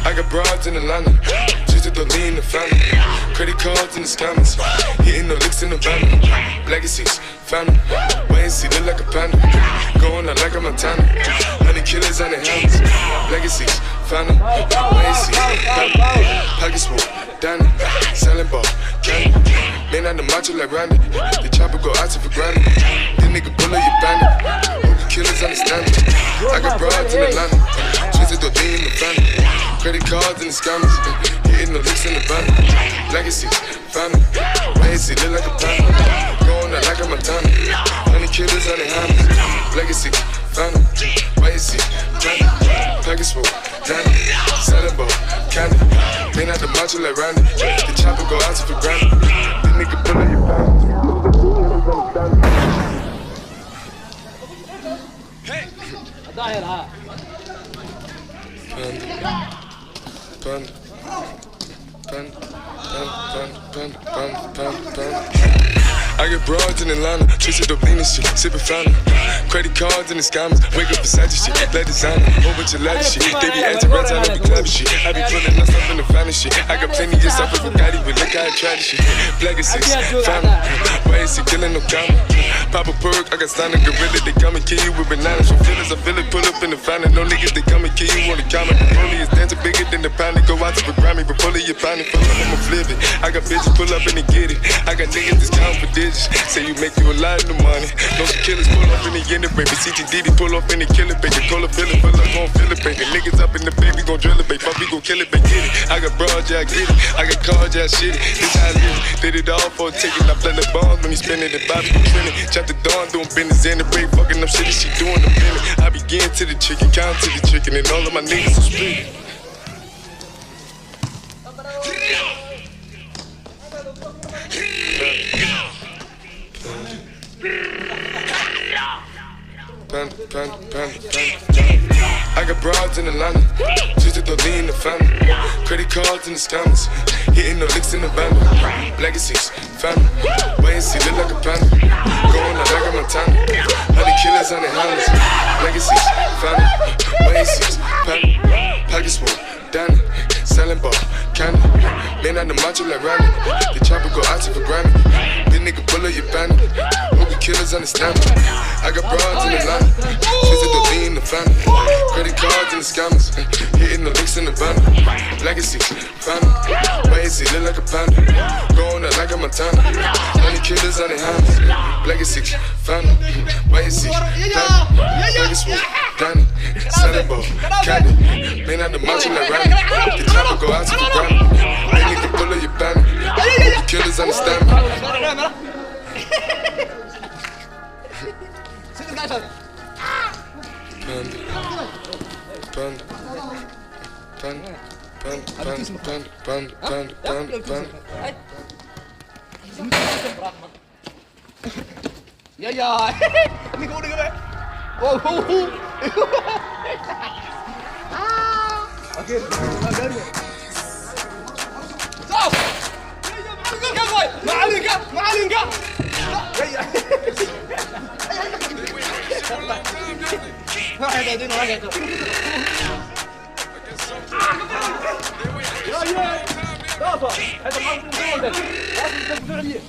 I got broads in Atlanta, just to lean in the family. Credit cards in the scammers, hitting the licks in the van. Legacies, family, wait and see, look like a panda. Going out like a Montana, 100 killers on their hands. Legacies, family, wait and see, family. Pockets full, Danny, selling ball, candy. Man on the macho like Randy, the chopper go out for granted. This nigga bullet, you bandit. Killers understand me. I got broads in Atlanta, twisted the D in the family. Credit cards and the scammers, hitting the licks in the van. Legacies, family, wait and see, look like a panda. Going out like a Montana, 100 killers on their hands. Legacies, family, wait and see, family. Package full, Danny, selling ball, candy. Man out the macho like Randy, the chopper go out for granted. This nigga pull up your pants. I get broads in Atlanta, twisted up lean and shit, sippin' fountain. Credit cards and the scammers, wake up beside your shit, let designer, whole bunch of ladder shit. They be acting rats, I don't be clapping shit. I be pulling us up in the finest shit. I got plenty of stuff with Bugatti, but look how I try this shit. Legacies, family, why is he killing no comma? Pop a perk, I got signed a gorilla, they come and kill you with bananas. From feelings, I feel it, pull up in the fountain. No niggas, they come and kill you on the comment. The bully is dancing bigger than the pound. Go out to the Grammy, but pull it, you pound it, pull up, I'ma flip it. I got bitches, pull up and they get it. I got niggas that's counting for digits. Say you make you a lot of money. No some killers pull up in the end of baby. CTDD pull up in the killer baby. Call a feeling, pull up, gon' feel it, baby. Niggas up in the baby, gon' drill it, baby. Fuck, we gon' kill it, baby. Get it. I got broads, yeah, I get it. I got cars, yeah, I shit it. This how I live it. Did it all for a ticket. I play the bombs when he spinning it. Bobby gon' spin it. Chop the dawn, doing business in the break. Fucking up shit, she doing the minute. I begin to the chicken, count to the chicken, and all of my niggas are split. I got broads in Atlanta, twisted the lean in the family. Credit cards and the scammers, hitting the licks in the van. Legacies, family, wait and see, look like a panda. Going out like a Montana, 100 killers on their hands. Legacies, family, wait and see, family. Pockets full, Danny, selling ball, candy. Man on the macho like Randy, the chopper go out for granted. This nigga bullet, you bandit. Killers understand me. I got broads in Atlanta, twisted the lean in the family. Credit cards and the scammers, hitting the licks in the van. Legacy, family, wait and see, look like a panda. Going out like a Montana, 100 killers on their hands. Legacy, family, wait and see, family. Legacy, Danny, selling ball, candy. Man out the macho like Randy, the chopper go out to the ground. They need to pull up your bandit. The killers understand me. Ja, ini kau dengar tak? Oh, okey, ada ni. Stop! Kau boy, معلم kau. Ya. هذا دين ولا كده يا طافا هذا ما نقول ده لازم تدور عليه